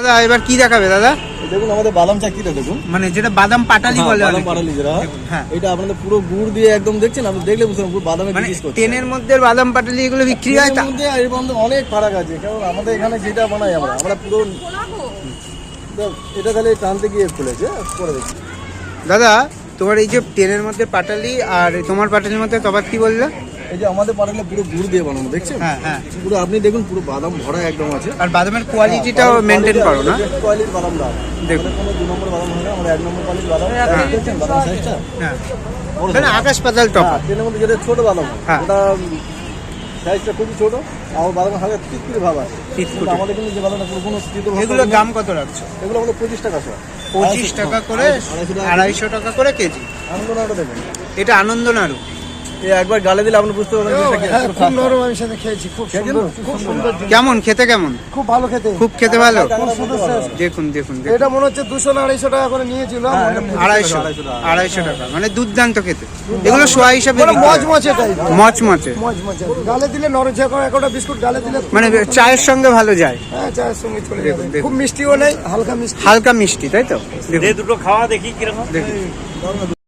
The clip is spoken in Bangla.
দাদা এবার কি দেখাবে দাদা? দেখুন আমাদের বাদাম চাকরিটা দেখুন, মানে যেটা বাদাম পাটালি বলে, বাদাম পাটালি যেটা, হ্যাঁ এটা আপনাদের পুরো গুড় দিয়ে একদম দেখছেন, আপনি দেখলে বুঝতে পারবেন বাদামে মানে বিক্রি করছে। ট্রেনের মধ্যে বাদাম পাটালি এগুলো বিক্রি হয়? ট্রেনের মধ্যে এর মধ্যে অনেক ফারাক আছে, কারণ আমাদের এখানে যেটা বানাই আমরা পুরো এটা তাহলে টানতে গিয়ে খুলেছে করে দেখছি। দাদা তোমার এই যে ট্রেনের মধ্যে পাটালি আর তোমার পাটালির মধ্যে তফাৎ কি বললে? এই যে আমাদের পাটালি পুরো গুড় দিয়ে বানানো, দেখছেন? হ্যাঁ হ্যাঁ, পুরো আপনি দেখুন পুরো বাদাম ভরা একদম আছে। আর বাদামের কোয়ালিটিটাও মেনটেন করো না? কোয়ালিটির বাদাম দাও দেখুন, কোনো 2 নম্বর বাদাম হয় না, আমরা 1 নম্বর কোয়ালিটির বাদাম। দেখছেন বাদাম সাইজটা? হ্যাঁ মানে আকাশ পাতাল তফাৎ। ট্রেনের মধ্যে যেটা ছোট বাদাম হ্যাঁ। ওটা সাইজটা খুবই ছোট, আর বাদাম হালকা তিতকুড়ি ভাব আছে। তিতকুটে। আমাদের কিন্তু যে বাদামটা কোনো তিতো ভাব এগুলোর পাবে না। দাম কত রাখছো? এগুলো আমাদের 25 টাকা শো। 25 টাকা করে, 250 টাকা করে কেজি। আনন্দনাটা দেখুন, এটা আনন্দ নাড়ু। এই একবার গালে দিলে আপনি বুঝতে পারবেন জিনিসটা কি। খুব নরম, আমি সাথে খেয়েছি, খুব সুন্দর, খুব সুন্দর, কেমন খেতে? কেমন? খুব ভালো খেতে, খুব খেতে ভালো। খুব সুন্দর টেস্ট। দেখুন দেখুন দেখুন, এটা মনে হচ্ছে 200-250 টাকা করে নিয়েছিল। 250 টাকা, মানে দুর্দান্ত খেতে। এগুলো সোয়া হিসাবে বিক্রি হয়। মচমচে টাইপ, মচমচে, মচমচে গালে দিলে নরম, যে কোনো একটা বিস্কুট গালে দিলে মানে চায়ের সঙ্গে ভালো যায়। হ্যাঁ, চায়ের সঙ্গে চলে যাবে। দেখুন, দেখুন। খুব মিষ্টিও নেই, হালকা মিষ্টি। হালকা মিষ্টি, তাই তো? দেখুন দুটো খাওয়া দেখি কিরকম। দেখুন